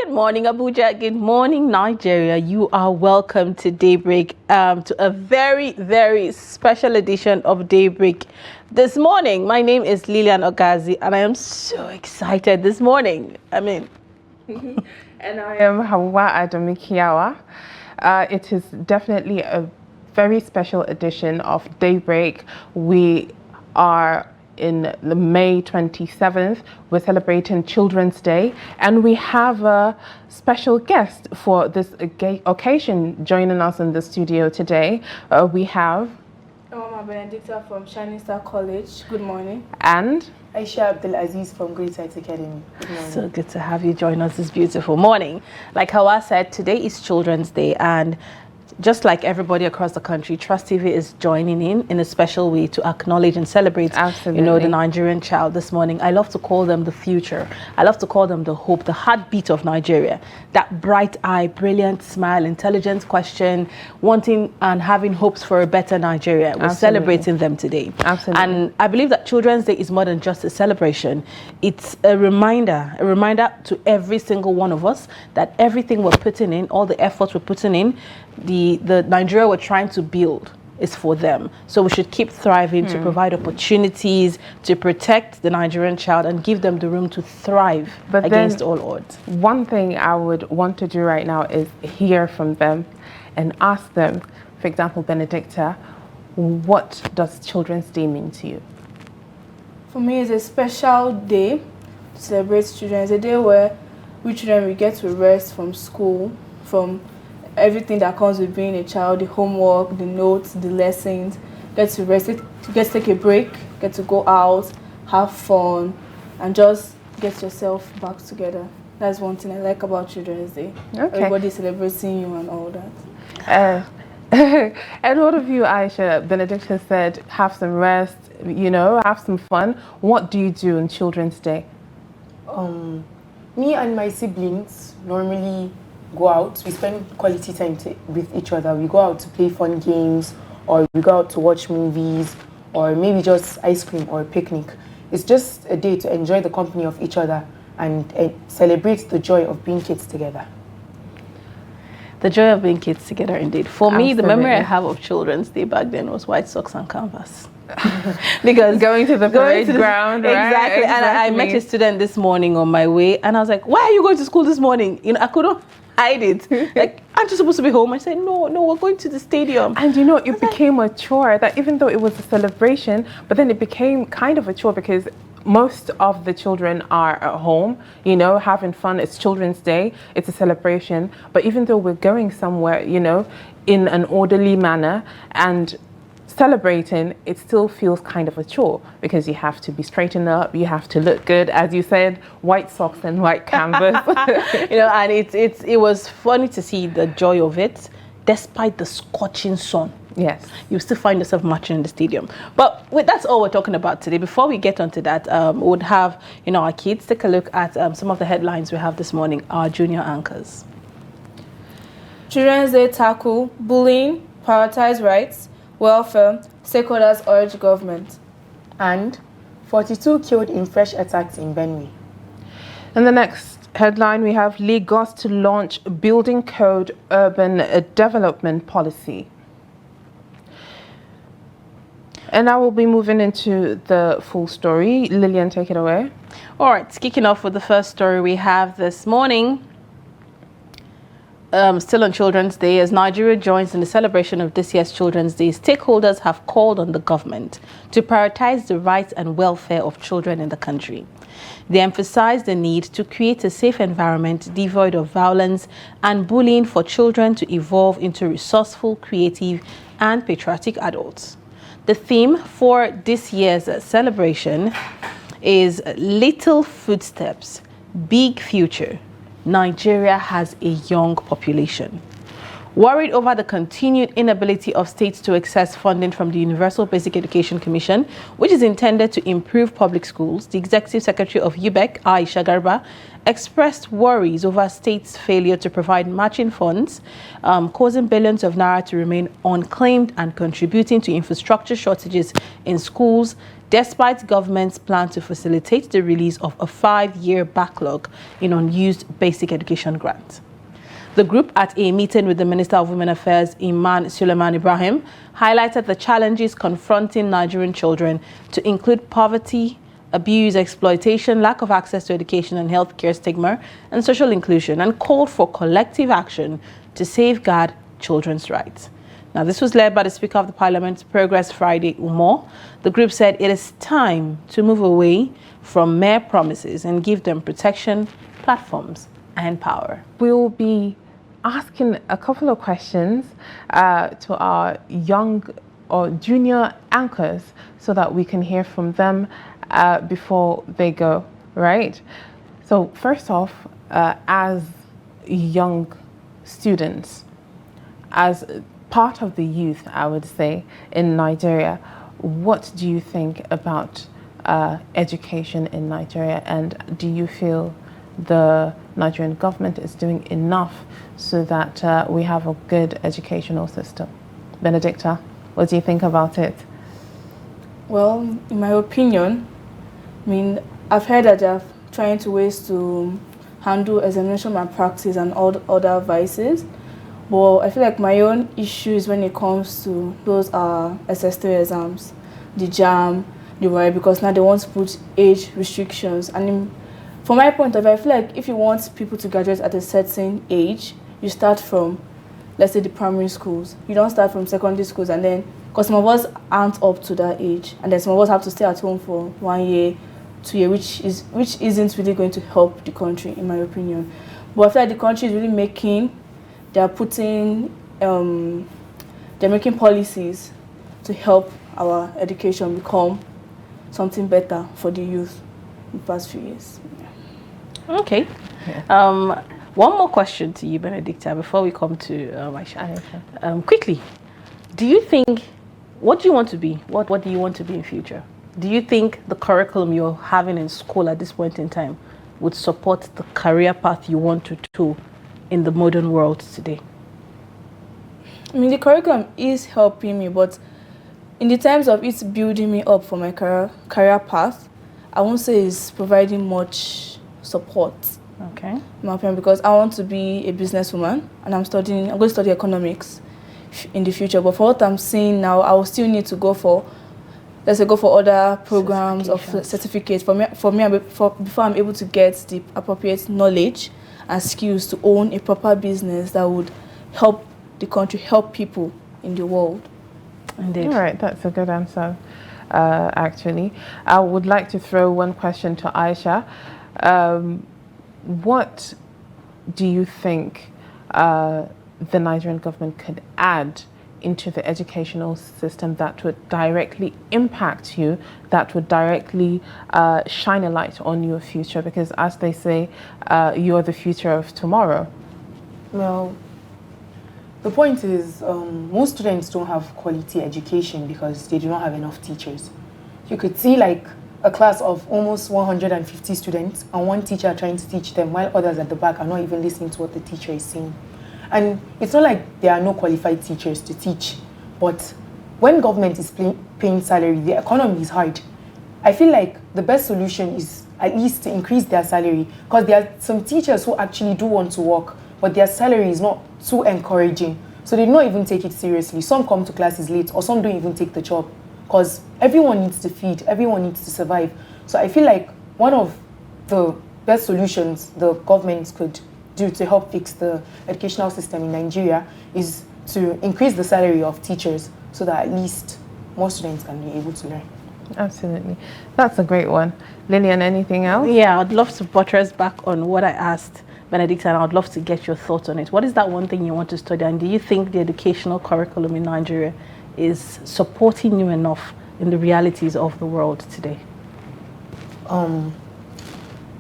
Good morning, Abuja. Good morning, Nigeria. You are welcome to Daybreak, to a very, very special edition of Daybreak this morning. My name is Lilian Ogazi, and I am so excited this morning. And I am Hauwa Adamu. It is definitely a very special edition of Daybreak. We are in the May 27th. We're celebrating Children's Day, and we have a special guest for this occasion joining us in the studio today. We have Benedicta from Shining Star College. Good morning. And Aisha Azeez from Great Heights Academy. Good morning. So good to have you join us this beautiful morning. Like Hauwa said, today is Children's Day, and just like everybody across the country, Trust TV is joining in a special way to acknowledge and celebrate, the Nigerian child this morning. I love to call them the future. I love to call them the hope, the heartbeat of Nigeria. That bright eye, brilliant smile, intelligent question, wanting and having hopes for a better Nigeria. We're celebrating them today. Absolutely. And I believe that Children's Day is more than just a celebration. It's a reminder to every single one of us that everything we're putting in, all the efforts we're putting in, the Nigeria we're trying to build is for them. So we should keep thriving to provide opportunities, to protect the Nigerian child and give them the room to thrive against all odds. One thing I would want to do right now is hear from them and ask them, for example, Benedicta, what does Children's Day mean to you? For me, it's a special day to celebrate children. It's a day where we children we get to rest from school, from everything that comes with being a child, the homework, the notes, the lessons. Get to rest, get to take a break, get to go out, have fun, and just get yourself back together. That's one thing I like about Children's Day. Okay. Everybody celebrating you and all that. And what of you, Aisha? Benedicta said, have some rest, have some fun. What do you do on Children's Day? Me and my siblings normally go out. We spend quality time with each other. We go out to play fun games, or we go out to watch movies, or maybe just ice cream or a picnic. It's just a day to enjoy the company of each other and celebrate the joy of being kids together. The joy of being kids together, indeed. For me, the memory I have of Children's Day back then was white socks and canvas. Because going to the parade ground, right? Exactly. And I met a student this morning on my way, and I was like, why are you going to school this morning? I couldn't hide it. Like, aren't you supposed to be home? I said, no, we're going to the stadium. And it became a chore, that even though it was a celebration, but then it became kind of a chore because most of the children are at home, having fun. It's Children's Day, it's a celebration. But even though we're going somewhere, in an orderly manner and celebrating, it still feels kind of a chore because you have to be straightened up, you have to look good, as you said, white socks and white canvas. And it was funny to see the joy of it, despite the scorching sun. Yes, you still find yourself marching in the stadium. But that's all we're talking about today. Before we get onto that, we would have our kids take a look at some of the headlines we have this morning. Our junior anchors. Children's Day tackle bullying, prioritize rights, welfare, stakeholders urge government. And 42 killed in fresh attacks in Benue. And the next headline, we have Lagos to launch Building Code Urban Development Policy. And now we'll be moving into the full story. Lilian, take it away. All right, kicking off with the first story we have this morning. Still on Children's Day, as Nigeria joins in the celebration of this year's Children's Day, stakeholders have called on the government to prioritize the rights and welfare of children in the country. They emphasize the need to create a safe environment devoid of violence and bullying for children to evolve into resourceful, creative, and patriotic adults. The theme for this year's celebration is Little Footsteps, Big Future. Nigeria has a young population. Worried over the continued inability of states to access funding from the Universal Basic Education Commission, which is intended to improve public schools, the Executive Secretary of UBEC, Aisha, expressed worries over states' failure to provide matching funds, causing billions of naira to remain unclaimed and contributing to infrastructure shortages in schools, despite government's plan to facilitate the release of a 5-year backlog in unused basic education grants. The group, at a meeting with the Minister of Women Affairs, Iman Suleiman Ibrahim, highlighted the challenges confronting Nigerian children, to include poverty, abuse, exploitation, lack of access to education and healthcare stigma, and social inclusion, and called for collective action to safeguard children's rights. Now, this was led by the Speaker of the Parliament, Progress Friday Umo. The group said it is time to move away from mere promises and give them protection, platforms, and power. We'll be asking a couple of questions to our young or junior anchors so that we can hear from them before they go, right? So first off, as young students, as part of the youth, I would say, in Nigeria, what do you think about education in Nigeria, and do you feel the Nigerian government is doing enough so that we have a good educational system? Benedicta, what do you think about it? Well, in my opinion, I mean, I've heard that they're trying to ways to handle examination malpractice and all other vices, but I feel like my own issue is when it comes to those SS3 exams, the JAM, the WAEC, because now they want to put age restrictions. And from my point of view, I feel like if you want people to graduate at a certain age, you start from, let's say, the primary schools. You don't start from secondary schools, and then, because some of us aren't up to that age, and then some of us have to stay at home for 1 year, 2 years, which isn't really going to help the country, in my opinion. But I feel like the country is really they're making policies to help our education become something better for the youth in the past few years. Okay. Yeah. One more question to you, Benedicta, before we come to Aisha. Quickly, do you think, what do you want to be? What do you want to be in future? Do you think the curriculum you're having in school at this point in time would support the career path you want to do in the modern world today? I mean, the curriculum is helping me, but in the terms of it building me up for my career path, I won't say it's providing much support. Okay. In my opinion, because I want to be a businesswoman, and I'm going to study economics in the future. But for what I'm seeing now, I will still need to go for other programs of certificates before I'm able to get the appropriate knowledge and skills to own a proper business that would help the country, help people in the world. Indeed. All right, that's a good answer, actually. I would like to throw one question to Aisha. What do you think the Nigerian government could add into the educational system that would directly impact you, that would directly shine a light on your future? Because as they say, you're the future of tomorrow. Well, the point is, most students don't have quality education because they do not have enough teachers. You could see like a class of almost 150 students and one teacher trying to teach them while others at the back are not even listening to what the teacher is saying. And it's not like there are no qualified teachers to teach, but when government is paying salary, the economy is hard. I feel like the best solution is at least to increase their salary, because there are some teachers who actually do want to work, but their salary is not too encouraging. So they don't even take it seriously. Some come to classes late, or some don't even take the job, because everyone needs to feed, everyone needs to survive. So I feel like one of the best solutions the government could do to help fix the educational system in Nigeria is to increase the salary of teachers so that at least more students can be able to learn. Absolutely. That's a great one. Lilian, anything else? Yeah, I'd love to buttress back on what I asked Benedicta, and I'd love to get your thoughts on it. What is that one thing you want to study, and do you think the educational curriculum in Nigeria is supporting you enough in the realities of the world today?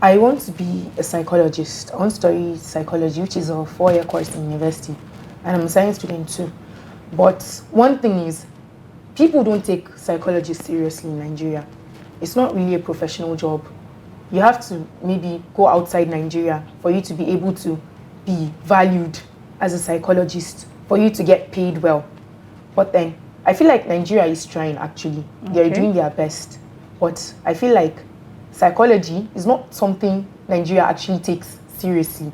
I want to be a psychologist. I want to study psychology, which is a 4-year course in university. and I'm a science student too. But one thing is, people don't take psychology seriously in Nigeria. It's not really a professional job. You have to maybe go outside Nigeria for you to be able to be valued as a psychologist, for you to get paid well. But then, I feel like Nigeria is trying actually. They're doing their best. But I feel like psychology is not something Nigeria actually takes seriously,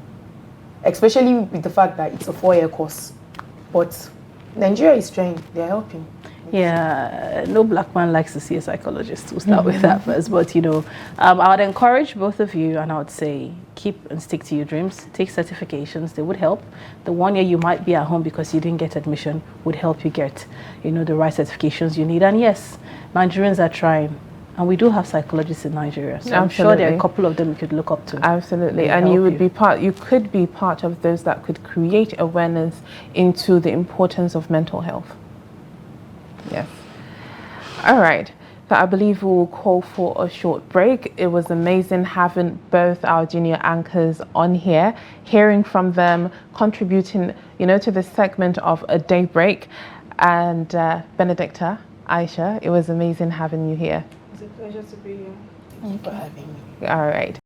especially with the fact that it's a 4-year course. But Nigeria is trying, they're helping. Yeah, no black man likes to see a psychologist. We'll start with that first. But, you know, I would encourage both of you, and I would say keep and stick to your dreams. Take certifications. They would help. The 1 year you might be at home because you didn't get admission would help you get, you know, the right certifications you need. And yes, Nigerians are trying. And we do have psychologists in Nigeria. So I'm sure there are a couple of them you could look up to. Absolutely. And you would be you could be part of those that could create awareness into the importance of mental health. Yes. All right. So I believe we will call for a short break. It was amazing having both our junior anchors on here, hearing from them, contributing, you know, to this segment of a Daybreak. And Benedicta, Aisha, it was amazing having you here. It's a pleasure to be here. Thank you for having me. All right.